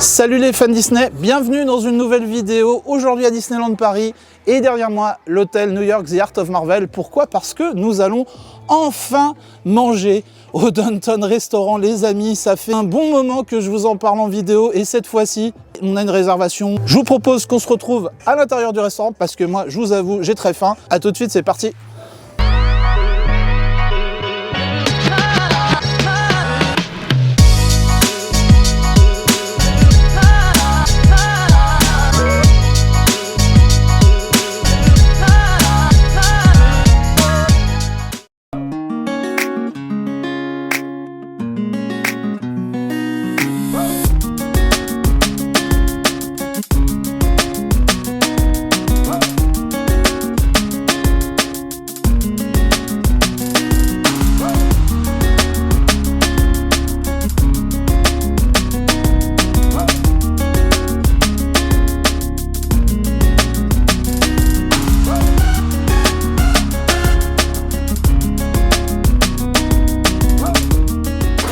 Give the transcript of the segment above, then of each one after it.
Salut les fans Disney, bienvenue dans une nouvelle vidéo, aujourd'hui à Disneyland Paris et derrière moi l'hôtel New York The Art of Marvel. Pourquoi? Parce que nous allons enfin manger au Downtown Restaurant les amis. Ça fait un bon moment que je vous en parle en vidéo et cette fois-ci on a une réservation. Je vous propose qu'on se retrouve à l'intérieur du restaurant parce que moi je vous avoue j'ai très faim. A tout de suite, c'est parti.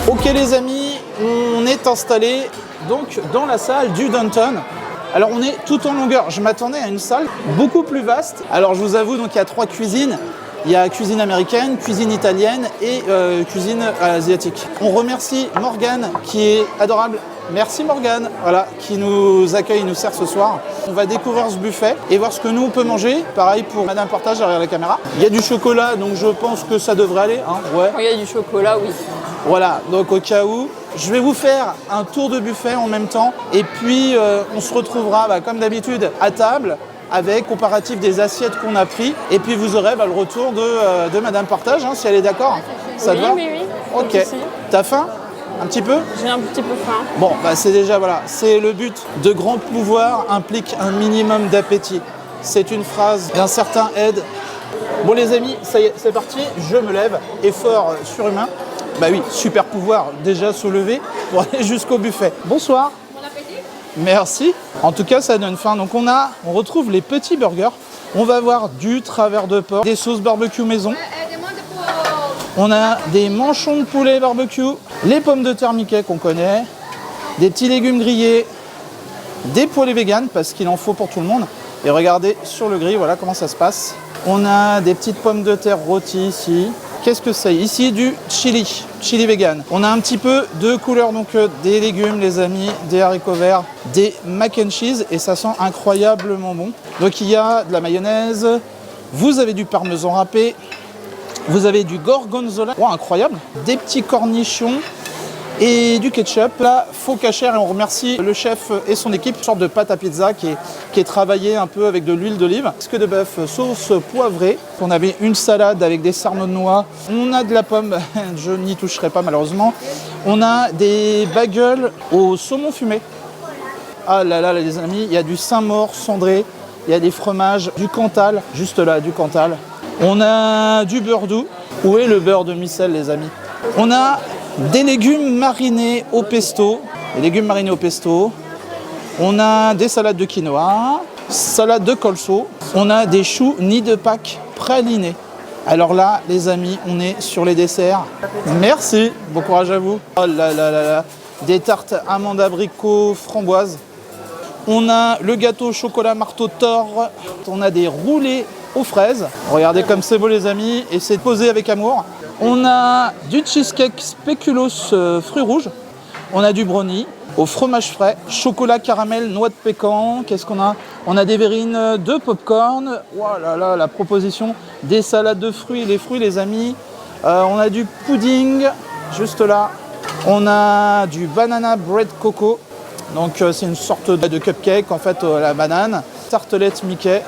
Ok les amis, on est installé donc dans la salle du Downtown. Alors on est tout en longueur, je m'attendais à une salle beaucoup plus vaste. Alors je vous avoue, donc il y a 3 cuisines. Il y a cuisine américaine, cuisine italienne et cuisine asiatique. On remercie Morgane qui est adorable. Merci Morgane, voilà, qui nous accueille, nous sert ce soir. On va découvrir ce buffet et voir ce que nous on peut manger. Pareil pour Madame Partage derrière la caméra. Il y a du chocolat, donc je pense que ça devrait aller. Hein, ouais. Il y a du chocolat, oui. Voilà, donc au cas où, je vais vous faire un tour de buffet en même temps. Et puis on se retrouvera comme d'habitude à table avec comparatif des assiettes qu'on a pris. Et puis vous aurez le retour de Madame Partage, hein, si elle est d'accord. Ça te va ? Oui. Ok. T'as faim ? Un petit peu? J'ai un petit peu faim. Bon, c'est déjà, voilà, c'est le but. De grands pouvoirs implique un minimum d'appétit. C'est une phrase d'un certain Ed. Bon les amis, ça y est, c'est parti, je me lève, effort surhumain. Bah oui, super pouvoir, déjà se lever pour aller jusqu'au buffet. Bonsoir. Bon appétit. Merci. En tout cas, ça donne faim. Donc on retrouve les petits burgers. On va avoir du travers de porc, des sauces barbecue maison. On a des manchons de poulet barbecue, les pommes de terre Mickey qu'on connaît, des petits légumes grillés, des poêlés véganes parce qu'il en faut pour tout le monde. Et regardez sur le grill, voilà comment ça se passe. On a des petites pommes de terre rôties ici. Qu'est-ce que c'est? Ici du chili vegan. On a un petit peu de couleur, donc des légumes les amis, des haricots verts, des mac and cheese et ça sent incroyablement bon. Donc il y a de la mayonnaise, vous avez du parmesan râpé, vous avez du gorgonzola, wow, incroyable, des petits cornichons et du ketchup. Là, faux cachère et on remercie le chef et son équipe, une sorte de pâte à pizza qui est travaillée un peu avec de l'huile d'olive. Disque de bœuf, sauce poivrée. On avait une salade avec des sarneaux de noix. On a de la pomme, je n'y toucherai pas malheureusement. On a des bagels au saumon fumé. Ah là là les amis, il y a du Saint-Maur cendré, il y a des fromages, du Cantal, juste là, du Cantal. On a du beurre doux. Où est le beurre de micelle, les amis? On a des légumes marinés au pesto. Des légumes marinés au pesto. On a des salades de quinoa, salade de colso. On a des choux nids de Pâques pralinés. Alors là, les amis, on est sur les desserts. Merci, bon courage à vous. Oh là là là là. Des tartes amandes abricots framboises. On a le gâteau au chocolat marteau tord. On a des roulés aux fraises. Regardez comme c'est beau les amis et c'est posé avec amour. On a du cheesecake spéculoos fruits rouges. On a du brownie au fromage frais, chocolat caramel, noix de pécan. Qu'est-ce qu'on a? On a des verrines de popcorn. Oh là là, la proposition des salades de fruits, les fruits les amis. On a du pudding juste là. On a du banana bread coco. Donc c'est une sorte de cupcake en fait à la banane. Tartelette Mickey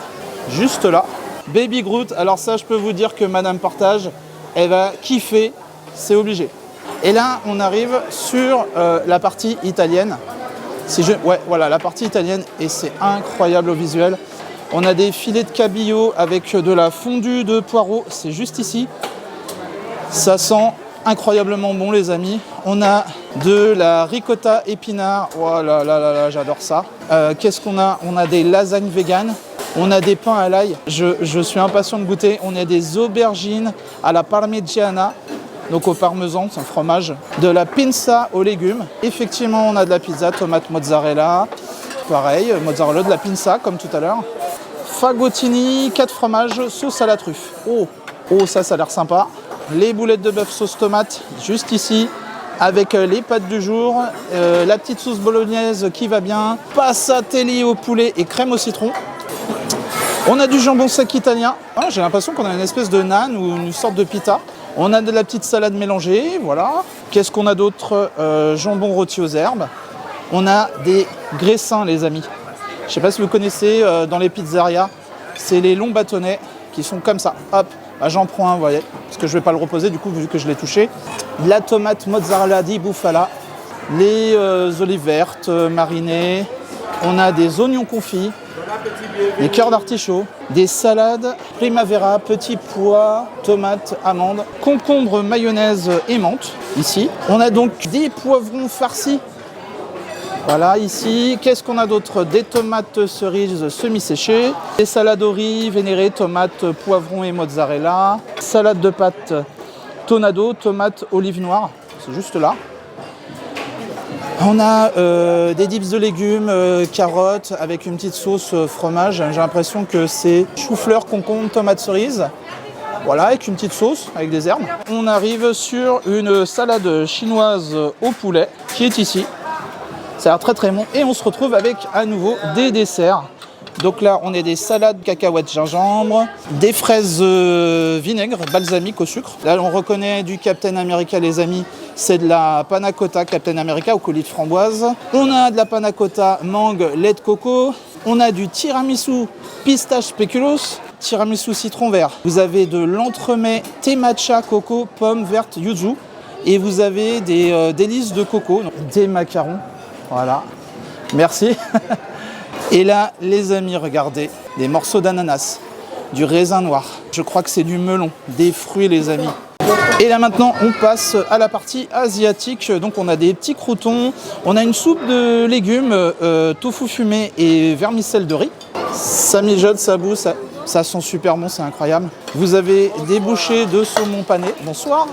juste là. Baby Groot, alors ça je peux vous dire que Madame Partage, elle va kiffer, c'est obligé. Et là on arrive sur la partie italienne. Ouais, voilà la partie italienne et c'est incroyable au visuel. On a des filets de cabillaud avec de la fondue de poireaux, c'est juste ici. Ça sent incroyablement bon les amis. On a de la ricotta épinard, oh là là là là, j'adore ça. Qu'est-ce qu'on a? On a des lasagnes véganes. On a des pains à l'ail, je suis impatient de goûter. On a des aubergines à la parmigiana. donc au parmesan, c'est un fromage. De la pinza aux légumes. Effectivement, on a de la pizza, tomate, mozzarella. Pareil, mozzarella, de la pinza, comme tout à l'heure. Fagottini, 4 fromages, sauce à la truffe. Oh, ça a l'air sympa. Les boulettes de bœuf sauce tomate, juste ici. Avec les pâtes du jour, la petite sauce bolognaise qui va bien. Passatelli au poulet et crème au citron. On a du jambon sec italien. Ah, j'ai l'impression qu'on a une espèce de naan ou une sorte de pita. On a de la petite salade mélangée, voilà. Qu'est-ce qu'on a d'autre? Jambon rôti aux herbes. On a des graissins, les amis. Je ne sais pas si vous connaissez dans les pizzerias. C'est les longs bâtonnets qui sont comme ça. Hop, bah, j'en prends un, vous voyez. Parce que je ne vais pas le reposer, du coup, vu que je l'ai touché. De la tomate mozzarella di bufala. Les olives vertes marinées. On a des oignons confits. Des cœurs d'artichaut, des salades, primavera, petits pois, tomates, amandes, concombre, mayonnaise et menthe, ici. On a donc des poivrons farcis, voilà, ici. Qu'est-ce qu'on a d'autre? Des tomates cerises semi-séchées, des salades au riz, vénérées, tomates, poivrons et mozzarella, salade de pâtes, tonado, tomates, olives noires, c'est juste là. On a des dips de légumes, carottes avec une petite sauce fromage. J'ai l'impression que c'est chou-fleur, concombre, tomate cerise. Voilà, avec une petite sauce, avec des herbes. On arrive sur une salade chinoise au poulet qui est ici. Ça a l'air très très bon. Et on se retrouve avec à nouveau des desserts. Donc là, on a des salades cacahuètes gingembre, des fraises vinaigre balsamique au sucre. Là, on reconnaît du Captain America, les amis. C'est de la panna cotta Captain America au coulis de framboise. On a de la panna cotta mangue, lait de coco. On a du tiramisu pistache spéculoos, tiramisu citron vert. Vous avez de l'entremets thé matcha coco pomme verte yuzu. Et vous avez des délices de coco, donc des macarons. Voilà. Merci. Et là, les amis, regardez, des morceaux d'ananas, du raisin noir. Je crois que c'est du melon, des fruits, les amis. Et là maintenant, on passe à la partie asiatique. Donc on a des petits croûtons, on a une soupe de légumes, tofu fumé et vermicelle de riz. Ça mijote, ça bout, ça sent super bon, c'est incroyable. Vous avez des bouchées de saumon pané, bonsoir.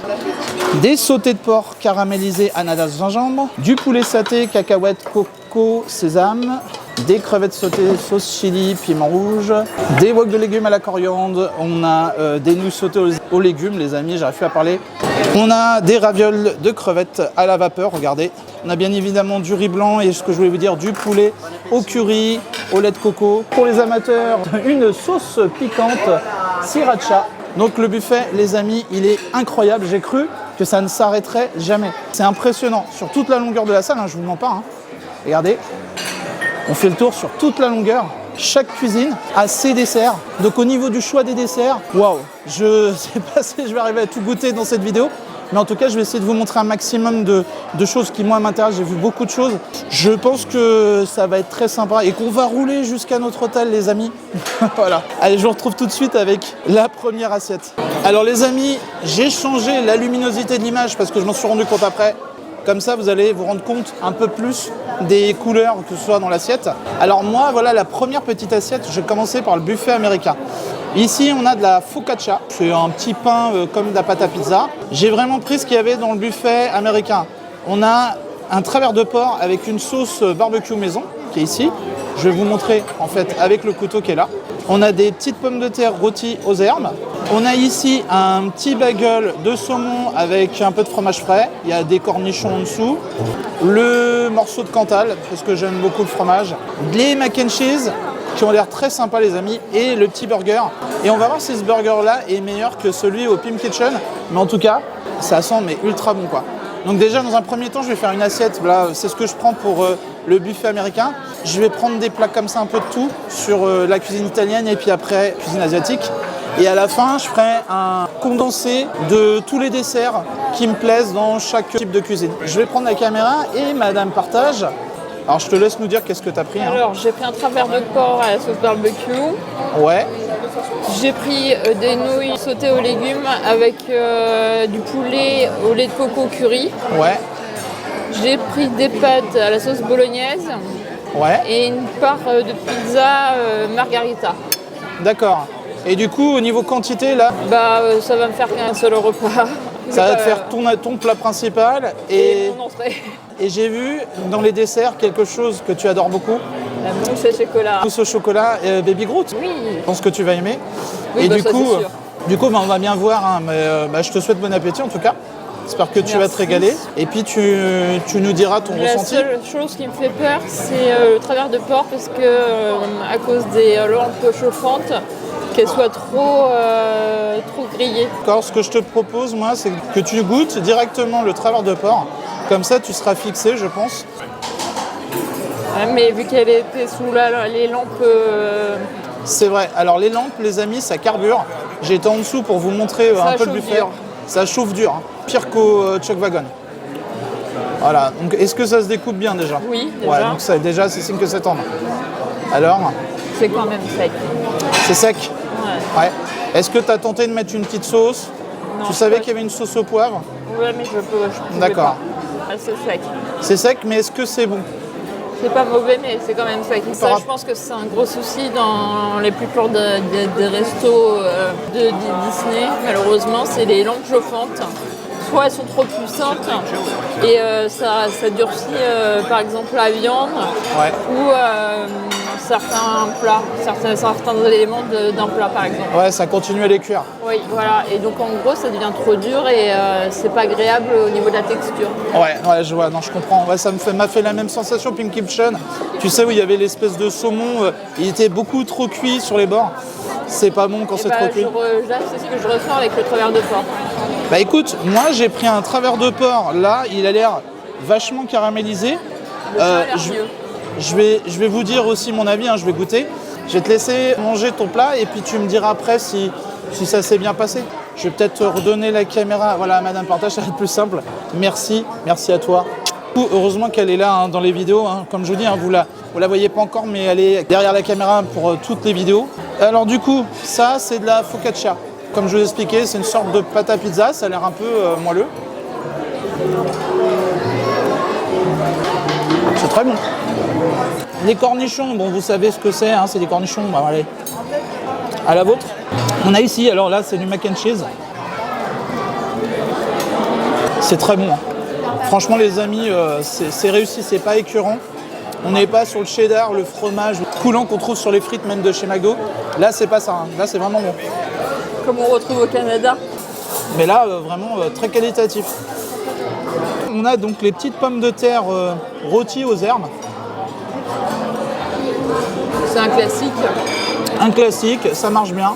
Des sautés de porc caramélisés ananas gingembre. Du poulet saté, cacahuètes, coco, sésame. Des crevettes sautées, sauce chili, piment rouge, des woks de légumes à la coriandre, on a des nouilles sautées aux légumes, les amis, j'arrive plus à parler. On a des ravioles de crevettes à la vapeur, regardez. On a bien évidemment du riz blanc et ce que je voulais vous dire, du poulet au curry, au lait de coco. Pour les amateurs, une sauce piquante sriracha. Donc le buffet, les amis, il est incroyable. J'ai cru que ça ne s'arrêterait jamais. C'est impressionnant sur toute la longueur de la salle, hein, je vous mens pas. Hein. Regardez. On fait le tour sur toute la longueur. Chaque cuisine a ses desserts. Donc au niveau du choix des desserts, waouh, je sais pas si je vais arriver à tout goûter dans cette vidéo. Mais en tout cas, je vais essayer de vous montrer un maximum de choses qui, moi, m'intéressent. J'ai vu beaucoup de choses. Je pense que ça va être très sympa et qu'on va rouler jusqu'à notre hôtel, les amis. Voilà. Allez, je vous retrouve tout de suite avec la première assiette. Alors, les amis, j'ai changé la luminosité de l'image parce que je m'en suis rendu compte après. Comme ça, vous allez vous rendre compte un peu plus des couleurs que ce soit dans l'assiette. Alors moi, voilà la première petite assiette. Je vais commencer par le buffet américain. Ici, on a de la focaccia. C'est un petit pain comme de la pâte à pizza. J'ai vraiment pris ce qu'il y avait dans le buffet américain. On a un travers de porc avec une sauce barbecue maison qui est ici. Je vais vous montrer en fait avec le couteau qui est là. On a des petites pommes de terre rôties aux herbes. On a ici un petit bagel de saumon avec un peu de fromage frais. Il y a des cornichons en dessous. Le morceau de Cantal, parce que j'aime beaucoup le fromage. Les mac and cheese, qui ont l'air très sympas, les amis. Et le petit burger. Et on va voir si ce burger-là est meilleur que celui au Pim Kitchen. Mais en tout cas, ça sent mais ultra bon, quoi. Donc déjà, dans un premier temps, je vais faire une assiette. Voilà, c'est ce que je prends pour le buffet américain. Je vais prendre des plats comme ça, un peu de tout, sur la cuisine italienne et puis après, cuisine asiatique. Et à la fin, je ferai un condensé de tous les desserts qui me plaisent dans chaque type de cuisine. Je vais prendre la caméra et madame partage. Alors, je te laisse nous dire qu'est-ce que tu as pris. Hein. Alors, j'ai pris un travers de porc à la sauce barbecue. Ouais. J'ai pris des nouilles sautées aux légumes avec du poulet au lait de coco curry. Ouais. J'ai pris des pâtes à la sauce bolognaise. Ouais. Et une part de pizza margarita. D'accord. Et du coup, au niveau quantité, là ça va me faire qu'un seul repas. Ça va te faire ton plat principal et mon entrée. Et j'ai vu dans les desserts quelque chose que tu adores beaucoup. La mousse au chocolat. Mousse au chocolat et Baby Groot. Oui. Je pense que tu vas aimer. Oui, et bah, du ça, coup, c'est sûr. On va bien voir. Hein, mais je te souhaite bon appétit en tout cas. J'espère que tu vas te régaler. Et puis tu nous diras ton ressenti. La seule chose qui me fait peur, c'est le travers de porc parce que à cause des lampes chauffantes, qu'elles soient trop grillées. Encore, ce que je te propose, moi, c'est que tu goûtes directement le travers de porc. Comme ça, tu seras fixé, je pense. Ouais, mais vu qu'elle était sous les lampes... C'est vrai. Alors, les lampes, les amis, ça carbure. J'ai été en dessous pour vous montrer un peu le buffet. Dur. Ça chauffe dur. Hein. Pire qu'au Chuck Wagon. Voilà. Donc, est-ce que ça se découpe bien déjà? Oui, déjà. Ouais, donc ça, déjà, c'est signe que c'est tendre. Alors? C'est quand même sec. C'est sec? Ouais. Est-ce que tu as tenté de mettre une petite sauce? Non, tu savais qu'il y avait une sauce au poivre? Ouais, mais je peux D'accord. C'est sec. C'est sec, mais est-ce que c'est bon? C'est pas mauvais, mais c'est quand même sec. Ça, je pense que c'est un gros souci dans les plupart des restos de Disney. Malheureusement, c'est les lampes chauffantes. Soit elles sont trop puissantes et ça durcit par exemple la viande ou certains plats, certains éléments d'un plat par exemple. Ouais, ça continue à les cuire. Oui, voilà. Et donc en gros, ça devient trop dur et c'est pas agréable au niveau de la texture. Ouais, je vois, non, je comprends. Ouais, ça m'a fait la même sensation Pink Kitchen. Tu sais, où il y avait l'espèce de saumon, il était beaucoup trop cuit sur les bords. C'est pas bon quand c'est trop cuit. C'est ce que je ressens avec le travers de porc. Bah écoute, moi j'ai pris un travers de porc, là, il a l'air vachement caramélisé. Je vais vous dire aussi mon avis, hein, je vais goûter. Je vais te laisser manger ton plat et puis tu me diras après si ça s'est bien passé. Je vais peut-être redonner la caméra, voilà, à Madame Partage, ça va être plus simple. Merci à toi. Heureusement qu'elle est là hein, dans les vidéos, hein. Comme je vous dis, hein, vous la voyez pas encore, mais elle est derrière la caméra pour toutes les vidéos. Alors du coup, ça c'est de la focaccia. Comme je vous ai expliqué, c'est une sorte de pâte à pizza, ça a l'air un peu moelleux. C'est très bon. Les cornichons, bon vous savez ce que c'est, hein, c'est des cornichons, bah allez. À la vôtre. On a ici, alors là c'est du mac and cheese. C'est très bon. Hein. Franchement les amis, c'est réussi, c'est pas écœurant. On n'est pas sur le cheddar, le fromage coulant qu'on trouve sur les frites même de chez McDo. Là c'est pas ça, hein. Là c'est vraiment bon. Comme on retrouve au Canada. Mais là, vraiment très qualitatif. On a donc les petites pommes de terre rôties aux herbes. C'est un classique. Un classique, ça marche bien.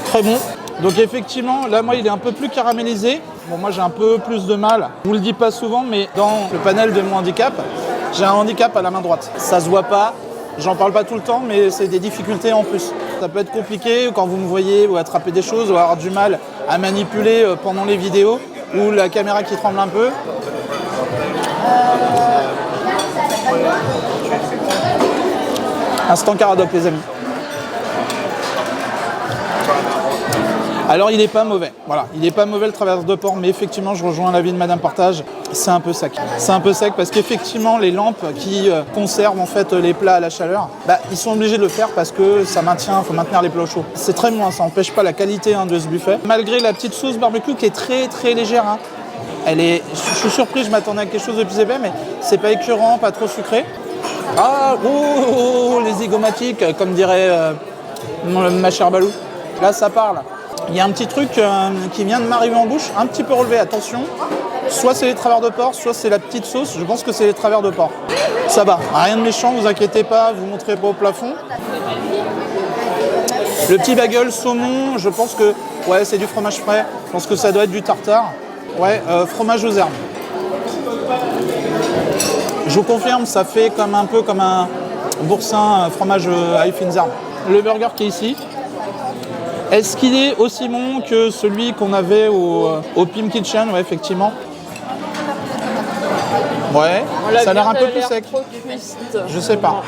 Très bon. Donc effectivement, là, moi, il est un peu plus caramélisé. Bon, moi, j'ai un peu plus de mal. Je vous le dis pas souvent, mais dans le panel de mon handicap, j'ai un handicap à la main droite. Ça se voit pas. J'en parle pas tout le temps, mais c'est des difficultés en plus. Ça peut être compliqué quand vous me voyez ou attraper des choses ou avoir du mal à manipuler pendant les vidéos ou la caméra qui tremble un peu. Instant Caradoc, les amis. Alors il n'est pas mauvais, voilà, il n'est pas mauvais le travers de porc, mais effectivement je rejoins l'avis de Madame Partage, c'est un peu sec. C'est un peu sec parce qu'effectivement les lampes qui conservent en fait les plats à la chaleur, ils sont obligés de le faire parce que ça maintient, faut maintenir les plats chauds. C'est très bon, hein, ça n'empêche pas la qualité hein, de ce buffet. Malgré la petite sauce barbecue qui est très très légère, hein. Je suis surpris, je m'attendais à quelque chose de plus épais, mais c'est pas écœurant, pas trop sucré. Ah, les zygomatiques, comme dirait ma chère Balou. Là ça parle. Il y a un petit truc qui vient de m'arriver en bouche, un petit peu relevé, attention. Soit c'est les travers de porc, soit c'est la petite sauce. Je pense que c'est les travers de porc. Ça va, rien de méchant, vous inquiétez pas, vous montrez pas au plafond. Le petit bagel saumon, je pense que ouais, c'est du fromage frais. Je pense que ça doit être du tartare. Ouais, fromage aux herbes. Je vous confirme, ça fait un peu comme un boursin fromage à fines herbes. Le burger qui est ici. Est-ce qu'il est aussi bon que celui qu'on avait au Pimp Kitchen? Ouais, effectivement. Ouais, ça a l'air un peu plus sec. Je sais pas.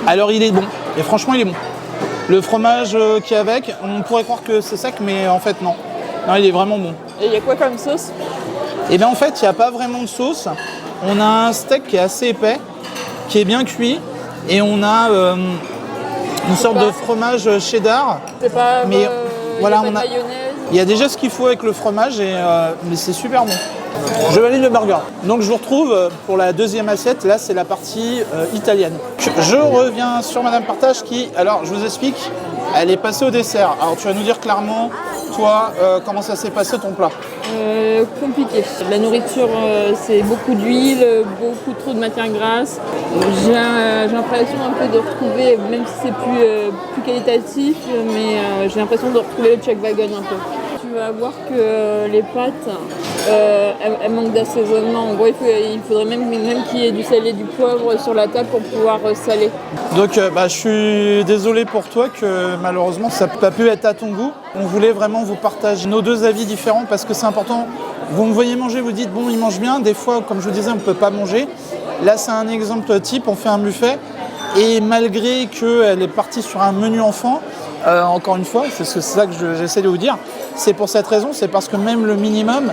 Alors il est bon. Et franchement, il est bon. Le fromage qui est avec, on pourrait croire que c'est sec, mais en fait, non. Non, il est vraiment bon. Et il y a quoi comme sauce? Eh bien, en fait, il n'y a pas vraiment de sauce. On a un steak qui est assez épais, qui est bien cuit. Et on a une sorte de fromage cheddar. C'est pas, mais voilà, on a mayonnaise. Il y a déjà ce qu'il faut avec le fromage, mais c'est super bon. Je valide le burger. Donc je vous retrouve pour la deuxième assiette. Là, c'est la partie italienne. Je reviens sur Madame Partage qui, alors je vous explique, elle est passée au dessert. Alors tu vas nous dire clairement, toi, comment ça s'est passé ton plat? Compliqué. La nourriture, c'est beaucoup d'huile, beaucoup trop de matière grasse. J'ai l'impression un peu de retrouver, même si c'est plus qualitatif, mais j'ai l'impression de retrouver le Chuck Wagon un peu. Tu vas voir que les pâtes, elles manquent d'assaisonnement. En gros, il faudrait même qu'il y ait du sel et du poivre sur la table pour pouvoir saler. Donc je suis désolé pour toi que malheureusement ça n'a pas pu être à ton goût. On voulait vraiment vous partager nos deux avis différents parce que c'est important. Vous me voyez manger, vous dites bon il mange bien. Des fois, comme je vous disais, on ne peut pas manger. Là c'est un exemple type, on fait un buffet. Et malgré qu'elle est partie sur un menu enfant, encore une fois, c'est ça que j'essaie de vous dire, c'est pour cette raison, c'est parce que même le minimum,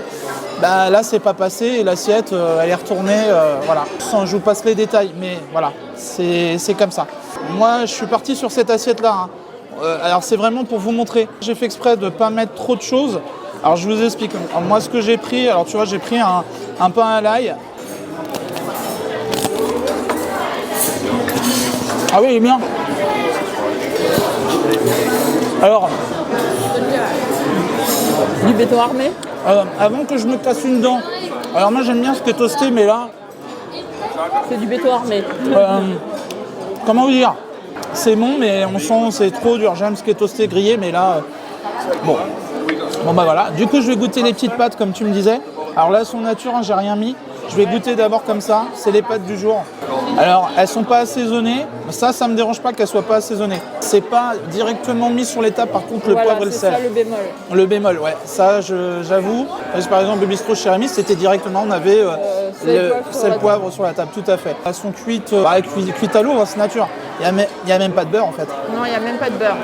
là c'est pas passé et l'assiette elle est retournée, voilà. Je vous passe les détails, mais voilà, c'est comme ça. Moi je suis parti sur cette assiette là, alors c'est vraiment pour vous montrer. J'ai fait exprès de ne pas mettre trop de choses, alors je vous explique. Alors, moi ce que j'ai pris, alors tu vois j'ai pris un pain à l'ail. Ah oui, il est bien. Alors, du béton armé. Avant que je me casse une dent, alors moi j'aime bien ce qui est toasté, mais là, c'est du béton armé. Comment vous dire? C'est bon, mais on sent c'est trop dur. J'aime ce qui est toasté, grillé, mais là, bon. Bon bah voilà. Du coup, je vais goûter les petites pâtes comme tu me disais. Alors là, son nature, j'ai rien mis. Je vais goûter d'abord comme ça, c'est les pâtes du jour. Alors, elles sont pas assaisonnées. Ça me dérange pas qu'elles soient pas assaisonnées. C'est pas directement mis sur les tables, par contre, le poivre et le sel. C'est ça le bémol. Le bémol, ouais. Ça, j'avoue. Par exemple, le bistrot chez Rémi, c'était directement, on avait le sel poivre sur la table, tout à fait. Elles sont cuites, cuites à l'eau, c'est nature. Il y a même pas de beurre, en fait. Non, il n'y a même pas de beurre.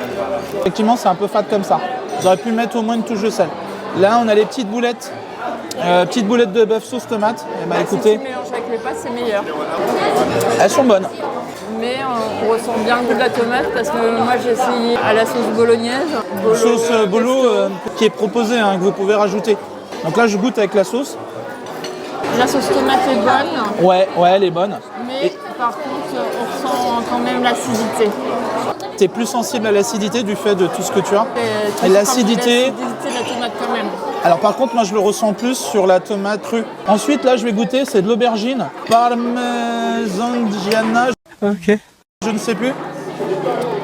Effectivement, c'est un peu fade comme ça. J'aurais pu mettre au moins une touche de sel. Là, on a les petites boulettes. Petites boulettes de bœuf sauce tomate. Et écoutez, si tu mélanges avec les pâtes, c'est meilleur. Elles sont bonnes. Mais on ressent bien le goût de la tomate parce que moi j'ai essayé à la sauce bolognaise. Sauce bolo qui est proposée, que vous pouvez rajouter. Donc là, je goûte avec la sauce. La sauce tomate est bonne. Ouais, elle est bonne. Mais par contre, on ressent quand même l'acidité. Tu es plus sensible à l'acidité du fait de tout ce que tu as. Et l'acidité de la tomate quand même. Alors par contre, moi je le ressens plus sur la tomate crue. Ensuite, là, je vais goûter, c'est de l'aubergine. Parmesangiana. Ok. Je ne sais plus.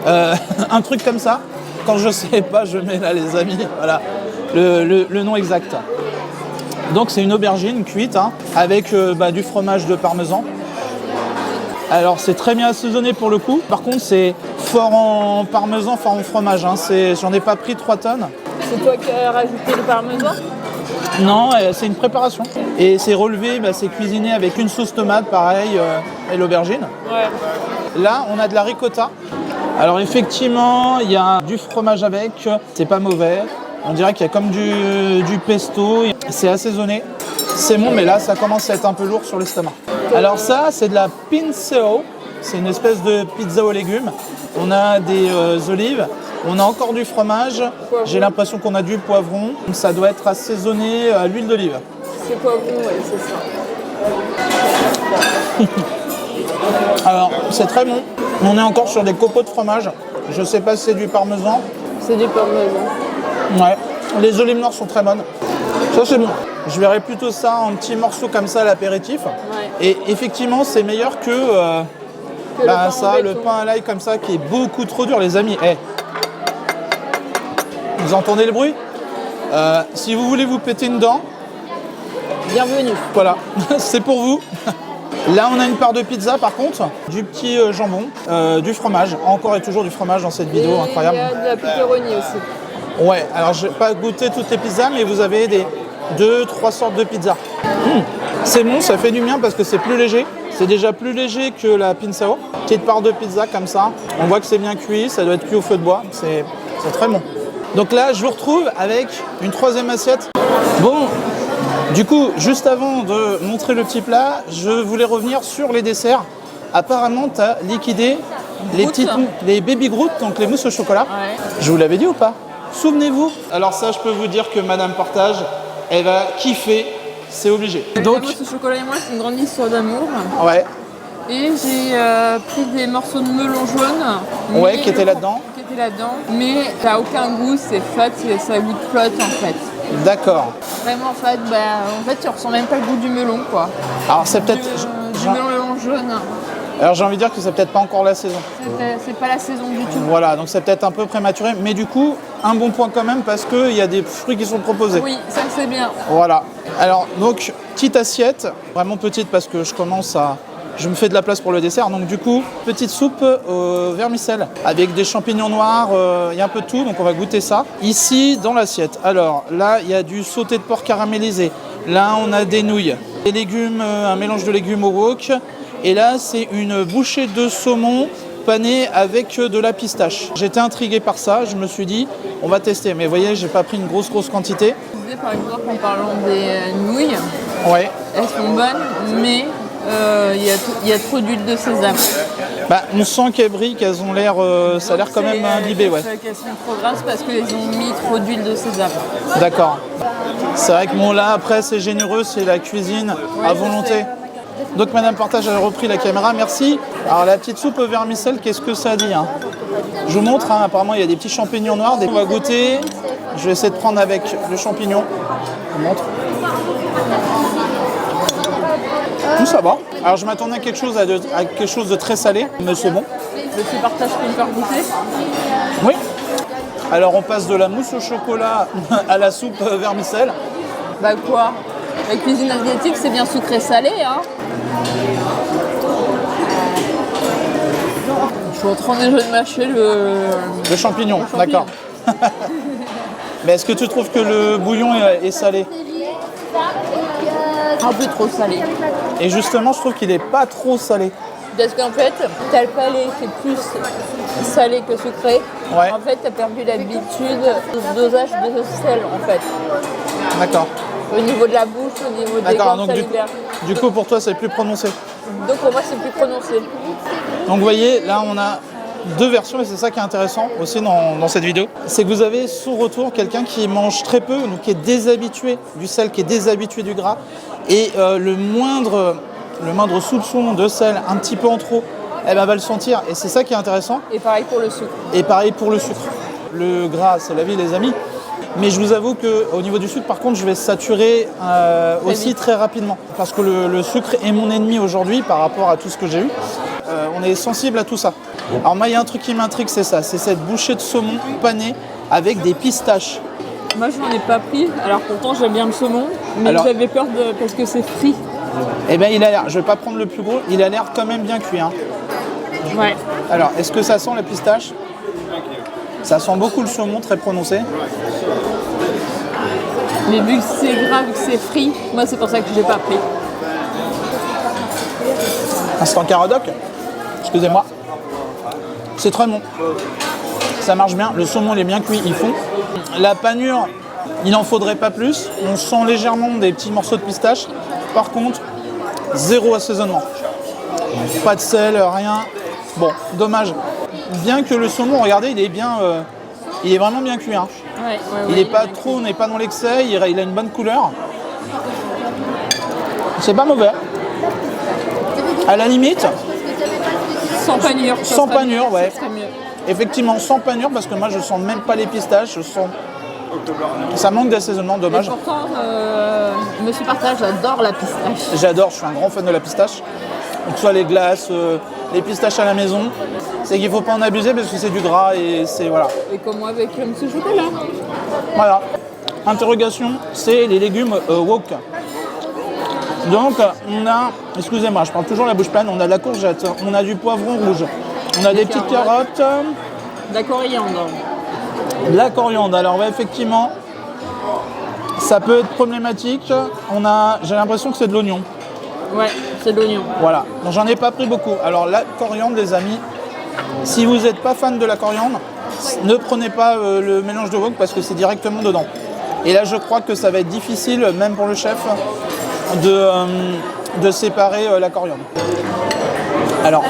Un truc comme ça. Quand je sais pas, je mets là, les amis. Voilà. Le nom exact. Donc c'est une aubergine cuite avec du fromage de parmesan. Alors c'est très bien assaisonné pour le coup. Par contre, c'est fort en parmesan, fort en fromage. J'en ai pas pris 3 tonnes. C'est toi qui as rajouté le parmesan? Non, c'est une préparation. Et c'est relevé, c'est cuisiné avec une sauce tomate, pareil, et l'aubergine. Ouais. Là, on a de la ricotta. Alors effectivement, il y a du fromage avec, c'est pas mauvais. On dirait qu'il y a comme du pesto, c'est assaisonné. C'est bon, mais là, ça commence à être un peu lourd sur l'estomac. Alors ça, c'est de la pinseo. C'est une espèce de pizza aux légumes. On a des olives. On a encore du fromage, j'ai l'impression qu'on a du poivron. Ça doit être assaisonné à l'huile d'olive. C'est poivron, oui, c'est ça. Alors, c'est très bon. On est encore sur des copeaux de fromage. Je sais pas si c'est du parmesan. C'est du parmesan. Ouais. Les olives noires sont très bonnes. Ça, c'est bon. Je verrais plutôt ça en petits morceaux comme ça à l'apéritif. Ouais. Et effectivement, c'est meilleur que le pain à l'ail comme ça qui est beaucoup trop dur, les amis. Vous entendez le bruit? Si vous voulez vous péter une dent, bienvenue. Voilà, c'est pour vous. Là, on a une part de pizza par contre, du petit jambon, du fromage. Encore et toujours du fromage dans cette vidéo, incroyable. Il y a de la pepperoni aussi. Ouais, alors je n'ai pas goûté toutes les pizzas, mais vous avez 2-3 sortes de pizzas. C'est bon, ça fait du bien parce que c'est plus léger. C'est déjà plus léger que la pinsao. Petite part de pizza comme ça. On voit que c'est bien cuit, ça doit être cuit au feu de bois. C'est très bon. Donc là, je vous retrouve avec une 3e assiette. Bon, du coup, juste avant de montrer le petit plat, je voulais revenir sur les desserts. Apparemment, tu as liquidé les baby Groot, donc les mousses au chocolat. Ouais. Je vous l'avais dit ou pas? Souvenez-vous, alors ça je peux vous dire que Madame Portage, elle va kiffer, c'est obligé. Donc, ce chocolat et moi, c'est une grande histoire d'amour. Ouais, Et j'ai pris des morceaux de melon jaune. ouais, qui était là-dedans. Qui était là-dedans. Mais ça n'a aucun goût, c'est fat, ça goûte flotte en fait. D'accord. Vraiment fat, en fait tu ressens même pas le goût du melon quoi. Alors c'est peut-être... Du melon jaune. Alors j'ai envie de dire que c'est peut-être pas encore la saison. C'est pas la saison du tout. Voilà, donc c'est peut-être un peu prématuré, mais du coup, un bon point quand même parce qu'il y a des fruits qui sont proposés. Oui, ça c'est bien. Voilà. Alors donc, petite assiette, vraiment petite parce que je me fais de la place pour le dessert. Donc du coup, petite soupe au vermicelle avec des champignons noirs, il y a un peu de tout, donc on va goûter ça. Ici, dans l'assiette, alors là, il y a du sauté de porc caramélisé. Là, on a des nouilles, des légumes, un mélange de légumes au wok. Et là, c'est une bouchée de saumon pané avec de la pistache. J'étais intrigué par ça, je me suis dit, on va tester. Mais vous voyez, j'ai pas pris une grosse quantité. Je disais par exemple en parlant des nouilles, Ouais. elles sont bonnes, mais il y a trop d'huile de sésame. Bah, on sent qu'elles brillent, qu'elles ont l'air, ça a l'air quand même imbibé, ouais. Qu'elles sont trop grasses parce qu'ils ont mis trop d'huile de sésame. D'accord. C'est vrai que bon là, après, c'est généreux, c'est la cuisine à volonté. Donc Madame Portage a repris la caméra, merci. Alors la petite soupe au vermicelle, qu'est-ce que ça dit hein? Je vous montre, hein, apparemment il y a des petits champignons noirs. On va goûter, je vais essayer de prendre avec le champignon. Je vous montre. Ça va. Alors je m'attendais à quelque chose de très salé, mais c'est bon. Le petit partage peut me faire goûter. Oui. Alors on passe de la mousse au chocolat à la soupe vermicelle. Bah quoi? La cuisine asiatique, c'est bien sucré-salé, hein. Je suis en train déjà de mâcher le champignon. D'accord. Mais est-ce que tu trouves que le bouillon est salé? Un peu trop salé. Et justement, je trouve qu'il n'est pas trop salé. Parce qu'en fait, t'as le palais qui est plus salé que sucré. Ouais. En fait, t'as perdu l'habitude du dosage de sel, en fait. D'accord. Au niveau de la bouche, au niveau des D'accord, glandes donc salivaires. du coup, pour toi, c'est plus prononcé. Donc pour moi, c'est plus prononcé. Donc vous voyez, là, on a deux versions et c'est ça qui est intéressant aussi dans cette vidéo. C'est que vous avez sous retour quelqu'un qui mange très peu, donc qui est déshabitué du sel, qui est déshabitué du gras. Et le moindre soupçon de sel, un petit peu en trop, eh ben, va le sentir. Et c'est ça qui est intéressant. Et pareil pour le sucre. Et pareil pour le sucre. Le gras, c'est la vie, les amis. Mais je vous avoue qu'au niveau du sucre, par contre, je vais saturer aussi très rapidement. Parce que le sucre est mon ennemi aujourd'hui par rapport à tout ce que j'ai eu. On est sensible à tout ça. Alors moi, il y a un truc qui m'intrigue, c'est ça. C'est cette bouchée de saumon pané avec des pistaches. Moi, je n'en ai pas pris. Alors pourtant, j'aime bien le saumon. Mais j'avais peur parce que c'est frit. Eh bien, il a l'air, je ne vais pas prendre le plus gros, il a l'air quand même bien cuit. Hein. Ouais. Alors, est-ce que ça sent la pistache? Ça sent beaucoup le saumon, très prononcé. Mais vu que c'est gras, vu que c'est frit, moi c'est pour ça que je l'ai pas pris. Instant caradoc, excusez-moi. C'est très bon. Ça marche bien, le saumon il est bien cuit, il fond. La panure, il n'en faudrait pas plus. On sent légèrement des petits morceaux de pistache. Par contre, zéro assaisonnement. Pas de sel, rien. Bon, dommage. Bien que le saumon, regardez, il est vraiment bien cuit. Hein. Ouais, il n'est pas trop, on n'est pas dans l'excès, il a une bonne couleur. C'est pas mauvais. À la limite, sans panure. Sans panure, ouais. Ça serait mieux. Effectivement, sans panure, parce que moi je sens même pas les pistaches, ça manque d'assaisonnement, dommage. Et pourtant, Monsieur Partage, j'adore la pistache. J'adore, je suis un grand fan de la pistache. Donc soit les glaces, les pistaches à la maison, c'est qu'il ne faut pas en abuser parce que c'est du gras et c'est voilà. Et comme moi avec ce chocolat. Voilà. Interrogation, c'est les légumes wok. Donc on a, excusez-moi, je prends toujours la bouche pleine, on a de la courgette, on a du poivron rouge, on a des petites carottes. De la coriandre. De la coriandre, alors ouais, effectivement, ça peut être problématique. J'ai l'impression que c'est de l'oignon. Ouais, c'est de l'oignon. Voilà, donc j'en ai pas pris beaucoup. Alors la coriandre, les amis, si vous n'êtes pas fan de la coriandre, ne prenez pas le mélange de wok parce que c'est directement dedans. Et là, je crois que ça va être difficile, même pour le chef, de séparer la coriandre. Alors,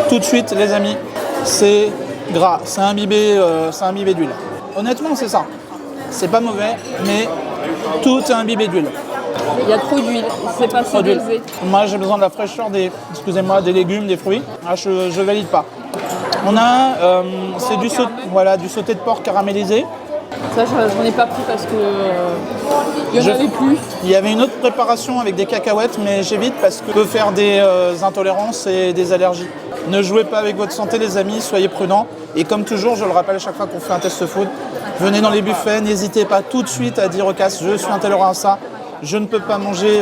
tout de suite, les amis, c'est gras, c'est imbibé d'huile. honnêtement, c'est ça. C'est pas mauvais, mais tout est imbibé d'huile. Il y a trop d'huile, c'est pas assez élevé. Moi, j'ai besoin de la fraîcheur des légumes, des fruits. Ah, je valide pas. On a, c'est du sauté de porc caramélisé. Ça, j'en ai pas pris parce que il y en avait plus. Il y avait une autre préparation avec des cacahuètes, mais j'évite parce que peut faire des intolérances et des allergies. Ne jouez pas avec votre santé, les amis, soyez prudents. Et comme toujours, je le rappelle à chaque fois qu'on fait un test food, venez dans les buffets, n'hésitez pas tout de suite à dire au casse, je suis intolérant à ça, je ne peux pas manger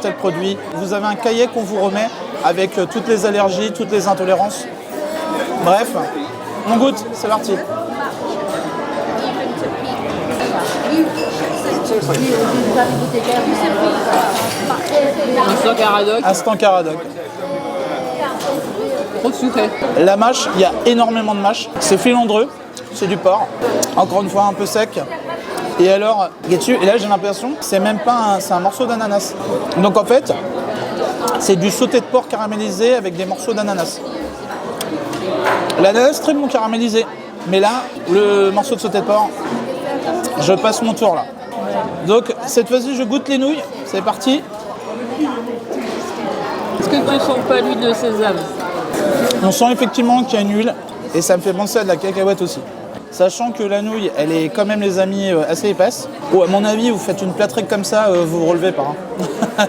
tel produit. Vous avez un cahier qu'on vous remet avec toutes les allergies, toutes les intolérances. Bref, on goûte, c'est parti. Instant Caradoc. Instant Caradoc. Trop sucré. La mâche, il y a énormément de mâche. C'est filandreux, c'est du porc. Encore une fois, un peu sec. Et alors, et là j'ai l'impression que c'est même pas c'est un morceau d'ananas. Donc en fait, c'est du sauté de porc caramélisé avec des morceaux d'ananas. L'ananas très bon caramélisé. Mais là, le morceau de sauté de porc, je passe mon tour là. Donc cette fois-ci, je goûte les nouilles. C'est parti. Est-ce que tu sens pas l'huile de sésame? On sent effectivement qu'il y a une huile et ça me fait penser à de la cacahuète aussi. Sachant que la nouille, elle est quand même, les amis, assez épaisse. Oh, à mon avis, vous faites une plâtrée comme ça, vous relevez pas. Hein.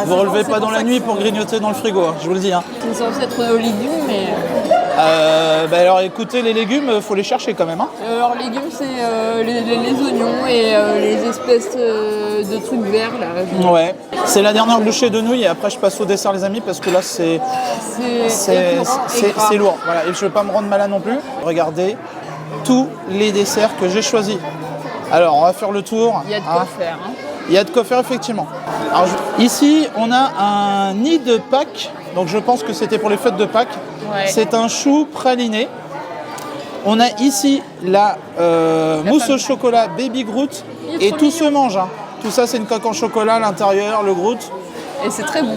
Vous relevez pas dans la nuit pour grignoter dans le frigo, hein, je vous le dis. Hein. C'est censé être aux légumes, mais... alors écoutez, les légumes, faut les chercher quand même. Hein. Alors légumes, c'est les oignons et les espèces de trucs verts là. Ouais, c'est la dernière bouchée de nouilles et après je passe au dessert les amis parce que là c'est lourd. Voilà, et je ne veux pas me rendre malade non plus. Regardez tous les desserts que j'ai choisis. Alors on va faire le tour. Il y a de quoi faire. Hein. Il y a de quoi faire effectivement. Alors, ici on a un nid de Pâques, donc je pense que c'était pour les fêtes de Pâques. Ouais. C'est un chou praliné. On a ici la mousse au chocolat Baby Groot et tout se mange. Hein. Tout ça, c'est une coque en chocolat à l'intérieur, le Groot. Et c'est très bon.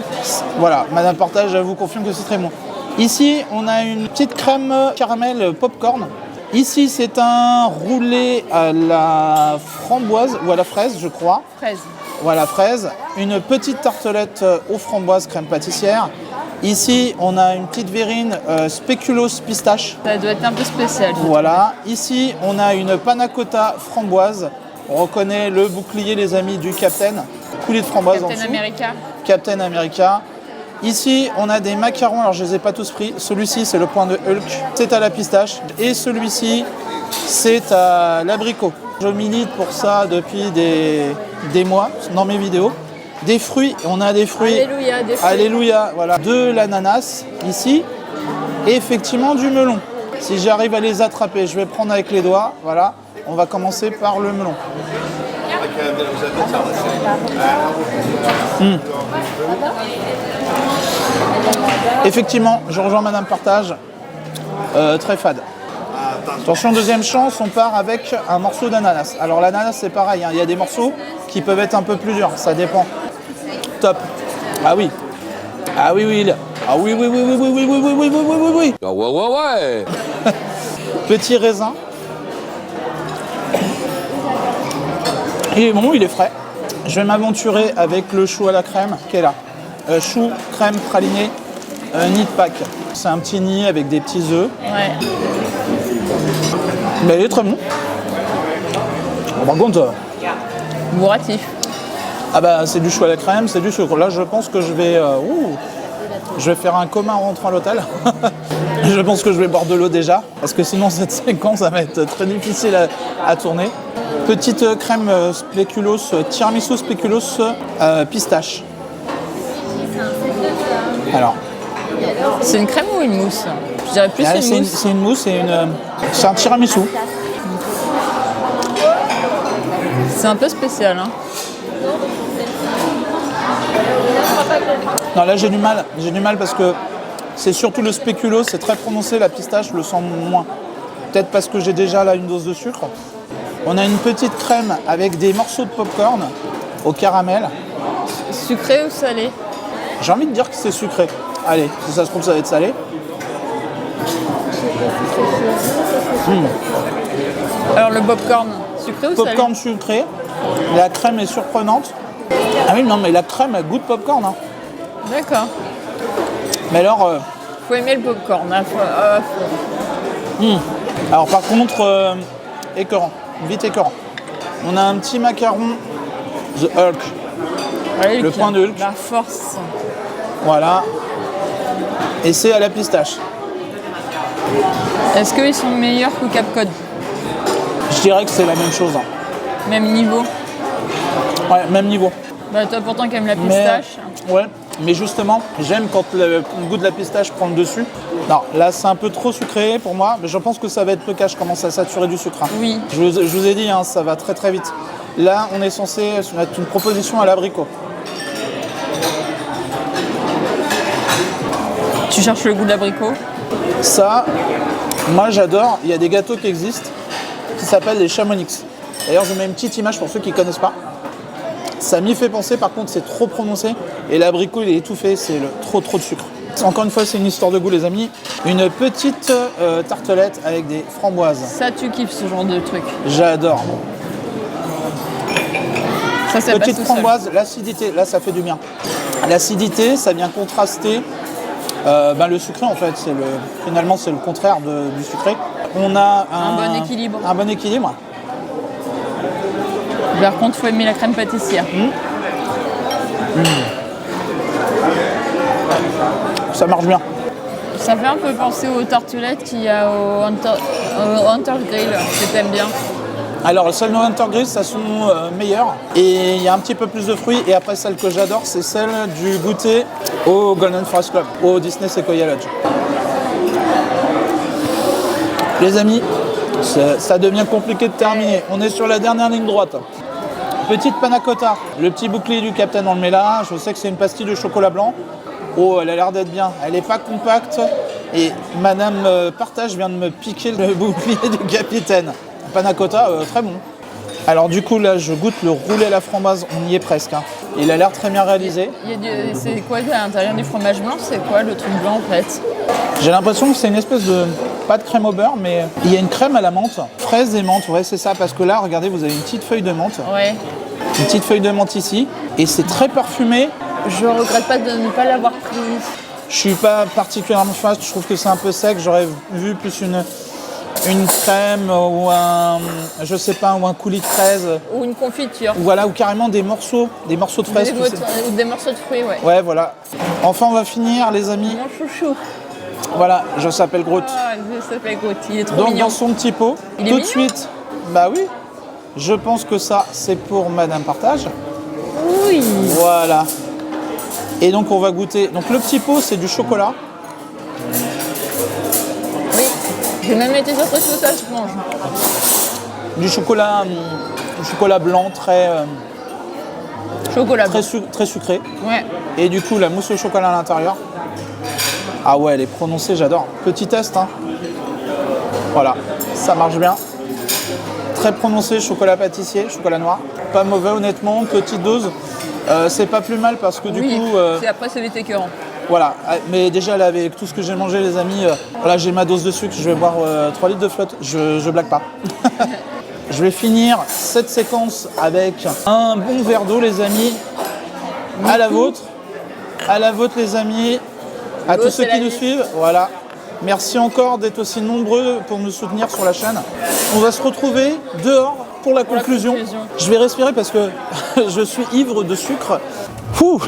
Voilà, Madame Portage, je vous confirme que c'est très bon. Ici, on a une petite crème caramel popcorn. Ici, c'est un roulé à la framboise ou à la fraise, je crois. Fraise. Voilà, fraise. Une petite tartelette aux framboises crème pâtissière. Ici, on a une petite verrine spéculoos pistache. Ça doit être un peu spécial. Voilà. Ici, on a une panna cotta framboise. On reconnaît le bouclier, les amis, du Captain. Coulis de framboise en dessous. Captain America. Captain America. Ici, on a des macarons. Alors, je ne les ai pas tous pris. Celui-ci, c'est le point de Hulk. C'est à la pistache. Et celui-ci, c'est à l'abricot. Je milite pour ça depuis des mois dans mes vidéos. Des fruits, on a des fruits. Alléluia, des fruits. Alléluia, voilà. De l'ananas, ici. Et effectivement, du melon. Si j'arrive à les attraper, je vais prendre avec les doigts. Voilà. On va commencer par le melon. Effectivement, je rejoins Madame Partage. Très fade. Attention, deuxième chance, on part avec un morceau d'ananas. Alors l'ananas, c'est pareil, hein. Il y a des morceaux qui peuvent être un peu plus durs, ça dépend. Top. Ah oui. Ah oui, oui. Ah oui, oui, oui, oui, oui, oui, oui, oui, oui, oui, oui, oui. Ah ouais, ouais, ouais. Petit raisin. Il est bon, il est frais. Je vais m'aventurer avec le chou à la crème qui est là. Chou, crème, praliné, nid de Pâques. C'est un petit nid avec des petits œufs. Ouais. Mais il est très bon. Par contre... Bourratif. Ah bah c'est du chou à la crème, c'est du sucre. Là je pense que je vais faire un coma en rentrant à l'hôtel. Je pense que je vais boire de l'eau déjà, parce que sinon cette séquence ça va être très difficile à tourner. Petite crème spéculoos, tiramisu spéculoos pistache. Alors. C'est une crème ou une mousse? Je dirais plus une mousse. C'est une mousse et c'est un tiramisu. C'est un peu spécial, hein. Non, là j'ai du mal parce que c'est surtout le spéculoos, c'est très prononcé, la pistache, je le sens moins. Peut-être parce que j'ai déjà là une dose de sucre. On a une petite crème avec des morceaux de popcorn au caramel. Sucré ou salé? J'ai envie de dire que c'est sucré. Allez, si ça se trouve ça va être salé. Alors le popcorn, sucré ou salé? Popcorn sucré. La crème est surprenante. Ah oui, non, mais la crème, elle goûte popcorn. Hein. D'accord. Mais alors... Faut aimer le popcorn. Hein. Alors par contre, écœurant. Vite écœurant. On a un petit macaron, The Hulk. Allez, le point de Hulk. La force. Voilà. Et c'est à la pistache. Est-ce qu'ils sont meilleurs que Capcom? Je dirais que c'est la même chose. Hein. Même niveau? Ouais, même niveau. Bah toi pourtant qui aimes la pistache. Ouais, mais justement, j'aime quand le goût de la pistache prend le dessus. Non, là c'est un peu trop sucré pour moi, mais je pense que ça va être le cas, je commence à saturer du sucre. Hein. Oui. Je vous ai dit, hein, ça va très très vite. Là, on est censé mettre une proposition à l'abricot. Tu cherches le goût de l'abricot? Ça, moi j'adore, il y a des gâteaux qui existent, qui s'appellent les Chamonix. D'ailleurs, je mets une petite image pour ceux qui ne connaissent pas. Ça m'y fait penser, par contre, c'est trop prononcé. Et l'abricot, il est étouffé, c'est trop de sucre. Encore une fois, c'est une histoire de goût, les amis. Une petite tartelette avec des framboises. Ça, tu kiffes ce genre de truc? J'adore. Ça, c'est petite framboise, l'acidité, là, ça fait du bien. L'acidité, ça vient contraster le sucré, en fait. Finalement, c'est le contraire du sucré. On a un bon équilibre. Un bon équilibre. Par contre, il faut aimer la crème pâtissière. Ça marche bien. Ça fait un peu penser aux tartelettes qu'il y a au Hunter Grill, que t'aimes bien. Alors, celles de Hunter Grill, ça sont meilleures. Et il y a un petit peu plus de fruits. Et après, celle que j'adore, c'est celle du goûter au Golden Forest Club, au Disney Sequoia Lodge. Les amis, ça devient compliqué de terminer. On est sur la dernière ligne droite. Petite panna cotta, le petit bouclier du Capitaine, on le met là. Je sais que c'est une pastille de chocolat blanc. Oh, elle a l'air d'être bien. Elle n'est pas compacte. Et Madame Partage vient de me piquer le bouclier du Capitaine. Panna cotta, très bon. Alors du coup, là, je goûte le roulé à la framboise. On y est presque. Hein. Il a l'air très bien réalisé. C'est quoi à l'intérieur du fromage blanc? C'est quoi le truc blanc en fait? J'ai l'impression que c'est une espèce de... Pas de crème au beurre, mais il y a une crème à la menthe. Fraise et menthe, ouais, c'est ça. Parce que là, regardez, vous avez une petite feuille de menthe. Ouais. Une petite feuille de menthe ici. Et c'est très parfumé. Je regrette pas de ne pas l'avoir pris. Je suis pas particulièrement fan. Je trouve que c'est un peu sec. J'aurais vu plus une crème ou je sais pas, ou un coulis de fraise. Ou une confiture. Voilà, ou carrément des morceaux de fraises. Ou des morceaux de fruits, ouais. Ouais, voilà. Enfin, on va finir, les amis. Mon chouchou. Voilà, je s'appelle Groot. Ah, je s'appelle Groot, il est trop Donc, mignon. dans son petit pot, il est tout de mignon. suite, bah oui, je pense que ça, c'est pour Madame Partage. Oui. Voilà. Et donc, on va goûter. Donc, le petit pot, c'est du chocolat. Oui, j'ai même été sur ce ça se mange. Du chocolat blanc très sucré. Ouais. Et du coup, la mousse au chocolat à l'intérieur. Ah ouais, elle est prononcée, j'adore. Petit test, hein. Voilà, ça marche bien. Très prononcé, chocolat pâtissier, chocolat noir. Pas mauvais, honnêtement, petite dose. C'est pas plus mal parce que du coup... Après, c'est vite écœurant. Voilà, mais déjà là, avec tout ce que j'ai mangé, les amis, voilà, j'ai ma dose de sucre, je vais boire 3 litres de flotte, je blague pas. Je vais finir cette séquence avec un bon verre d'eau, les amis. À la vôtre, les amis, à tous ceux qui nous suivent. Voilà. Merci encore d'être aussi nombreux pour nous soutenir sur la chaîne. On va se retrouver dehors pour la conclusion. Je vais respirer parce que je suis ivre de sucre.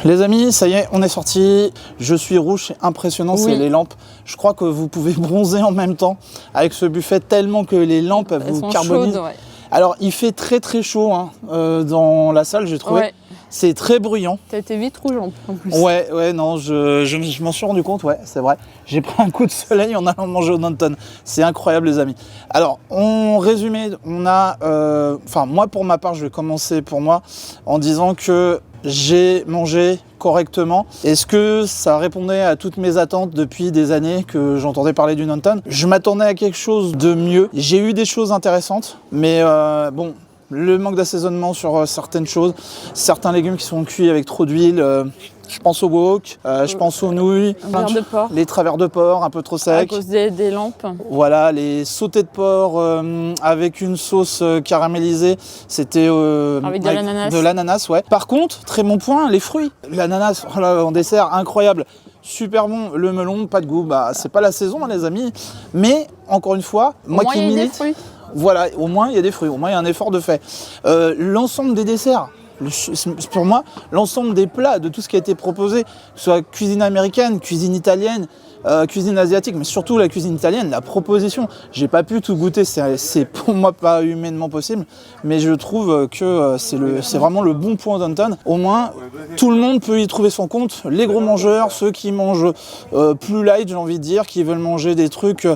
Les amis, ça y est, on est sorti. Je suis rouge, c'est impressionnant, c'est les lampes. Je crois que vous pouvez bronzer en même temps avec ce buffet tellement que les lampes vous carbonisent. Chaudes, ouais. Alors, il fait très très chaud hein, dans la salle, j'ai trouvé. Ouais. C'est très bruyant. T'as été vite rouge en plus. Ouais, non, je m'en suis rendu compte, ouais, c'est vrai. J'ai pris un coup de soleil en allant manger au Downton. C'est incroyable, les amis. Alors, en résumé, on a... moi, pour ma part, je vais commencer pour moi en disant que j'ai mangé correctement. Est-ce que ça répondait à toutes mes attentes depuis des années que j'entendais parler du Downton? Je m'attendais à quelque chose de mieux. J'ai eu des choses intéressantes, mais bon... Le manque d'assaisonnement sur certaines choses, certains légumes qui sont cuits avec trop d'huile, Je pense au wok, je pense aux nouilles, Travers de porc. les travers de porc un peu trop À secs. cause des lampes. Voilà, les sautés de porc avec une sauce caramélisée, c'était Avec de l'ananas. de l'ananas, ouais. Par contre, très bon point, les fruits. L'ananas, oh là, en dessert, incroyable. Super bon, le melon, pas de goût, bah c'est pas la saison hein, les amis. Mais encore une fois, moi Au moins, qui il y a des milite, fruits. voilà, au moins il y a des fruits, au moins il y a un effort de fait. L'ensemble des desserts, pour moi, l'ensemble des plats, de tout ce qui a été proposé, que ce soit cuisine américaine, cuisine italienne, cuisine asiatique, mais surtout la cuisine italienne, la proposition, j'ai pas pu tout goûter, c'est pour moi pas humainement possible, mais je trouve que c'est vraiment le bon point d'Anton. Au moins, tout le monde peut y trouver son compte, les gros mangeurs, ceux qui mangent plus light, j'ai envie de dire, qui veulent manger des trucs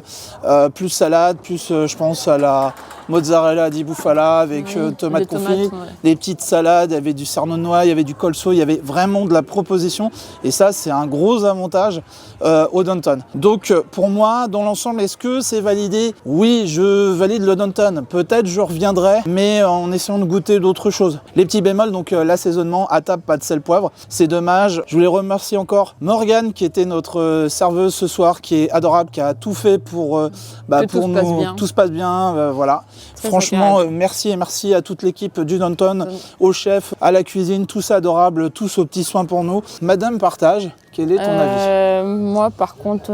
plus salade, plus je pense à la mozzarella di bufala avec tomates confites, des petites salades, il y avait du cernois, il y avait du colso, il y avait vraiment de la proposition et ça c'est un gros avantage au Downton. Donc pour moi, dans l'ensemble, est-ce que c'est validé? Oui, je valide le Downton. Peut-être je reviendrai, mais en essayant de goûter d'autres choses. Les petits bémols, donc l'assaisonnement à table, pas de sel poivre, c'est dommage. Je voulais remercier encore Morgane qui était notre serveuse ce soir, qui est adorable, qui a tout fait pour pour nous, tout se passe bien, voilà. Franchement, merci et merci à toute l'équipe du Downton, au chef, à la cuisine, tous adorables, tous aux petits soins pour nous. Madame Partage, quel est ton avis? Moi, par contre,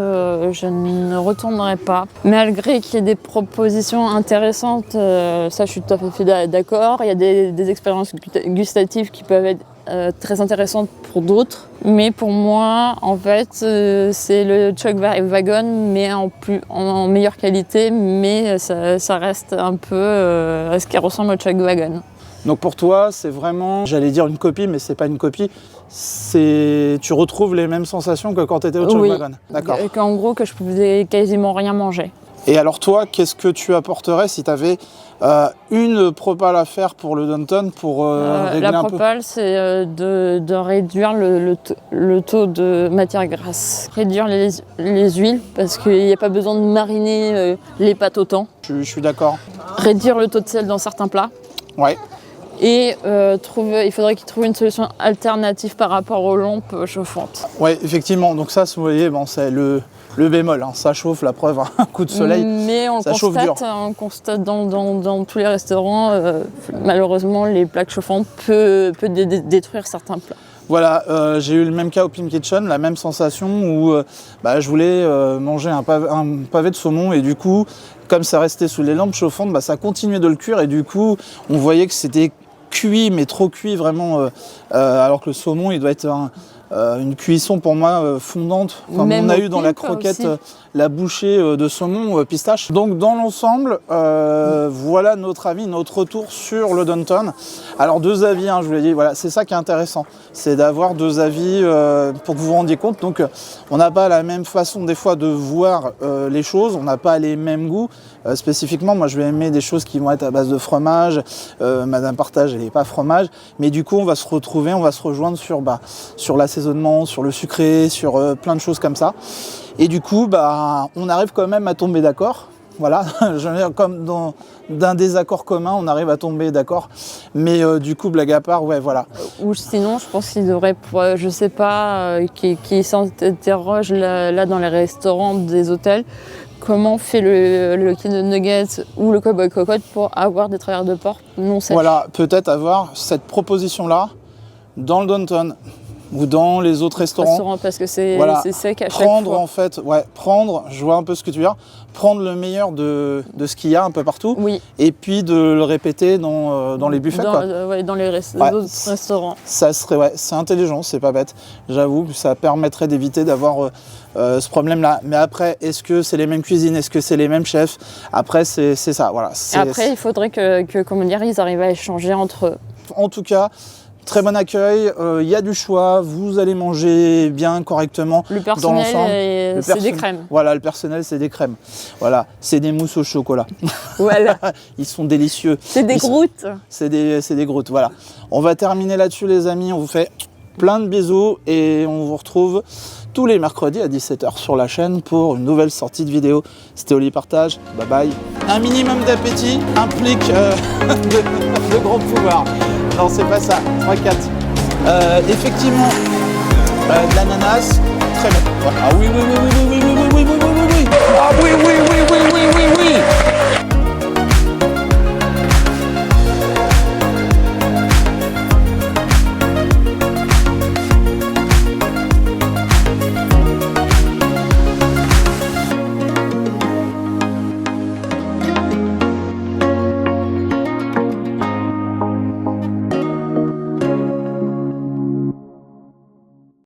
je ne retournerai pas. Malgré qu'il y ait des propositions intéressantes, ça, je suis tout à fait d'accord. Il y a des expériences gustatives qui peuvent être très intéressantes pour d'autres. Mais pour moi, en fait, c'est le Chuck Wagon, mais en meilleure qualité. Mais ça reste un peu à ce qui ressemble au Chuck Wagon. Donc pour toi, c'est vraiment, j'allais dire une copie, mais c'est pas une copie. Tu retrouves les mêmes sensations que quand tu étais au Chuck Wagon. D'accord. En gros, que je pouvais quasiment rien manger. Et alors toi, qu'est-ce que tu apporterais si tu avais une propale à faire pour le Downton pour régler la un peu? propale, c'est de réduire le taux de matière grasse. Réduire les huiles, parce qu'il n'y a pas besoin de mariner les pâtes autant. Je suis d'accord. Réduire le taux de sel dans certains plats. Ouais. Et il faudrait qu'ils trouvent une solution alternative par rapport aux lampes chauffantes. Oui, effectivement. Donc ça, vous voyez, bon, c'est le bémol. Hein. Ça chauffe, la preuve, un coup de soleil. Mais on constate dans tous les restaurants, malheureusement, les plaques chauffantes peuvent détruire certains plats. Voilà, j'ai eu le même cas au Pim Kitchen, la même sensation où je voulais manger un pavé de saumon et du coup, comme ça restait sous les lampes chauffantes, ça continuait de le cuire et du coup, on voyait que c'était cuit, mais trop cuit vraiment, alors que le saumon, il doit être une cuisson pour moi fondante, comme on a eu dans la croquette, la bouchée de saumon pistache. Donc dans l'ensemble, voilà notre avis, notre retour sur le Downton. Alors deux avis, je vous l'ai dit, voilà, c'est ça qui est intéressant, c'est d'avoir deux avis pour que vous vous rendiez compte. Donc on n'a pas la même façon des fois de voir les choses, on n'a pas les mêmes goûts. Spécifiquement, moi je vais aimer des choses qui vont être à base de fromage, Madame Partage elle n'est pas fromage, mais du coup on va se retrouver, on va se rejoindre sur l'assaisonnement, sur le sucré, sur plein de choses comme ça. Et du coup, on arrive quand même à tomber d'accord. Voilà, comme d'un désaccord commun, on arrive à tomber d'accord. Mais du coup, blague à part, ouais, voilà. Ou sinon, je pense qu'il devrait, je sais pas, qui s'interroge là dans les restaurants des hôtels, comment fait le Kid Nuggets ou le Cowboy Cocotte pour avoir des travers de porc non sèches. Voilà, peut-être avoir cette proposition-là dans le Downton ou dans les autres restaurants. Parce que c'est sec à chaque fois. En fait, je vois un peu ce que tu veux dire, prendre le meilleur de ce qu'il y a un peu partout, et puis de le répéter dans les buffets. Dans les autres restaurants. Ça serait, c'est intelligent, c'est pas bête. J'avoue que ça permettrait d'éviter d'avoir ce problème-là. Mais après, est-ce que c'est les mêmes cuisines? Est-ce que c'est les mêmes chefs? Après, c'est ça. Voilà. Après, il faudrait ils arrivent à échanger entre eux. En tout cas, très bon accueil, il y a du choix, vous allez manger bien, correctement. Le personnel, c'est des crèmes. Voilà, le personnel, c'est des crèmes. Voilà, c'est des mousses au chocolat. Voilà. Ils sont délicieux. C'est des groutes. C'est des groutes, voilà. On va terminer là-dessus, les amis. On vous fait plein de bisous et on vous retrouve tous les mercredis à 17h sur la chaîne pour une nouvelle sortie de vidéo. C'était Oli Partage, bye bye. Un minimum d'appétit implique de grands pouvoirs. Non, c'est pas ça. 3-4. Effectivement, de l'ananas, très bon. Voilà. Ah oui, oui, oui, oui, oui, oui, oui, oui, oui, oui, oui, oui. Ah oui, oui, oui, oui, oui, oui, oui.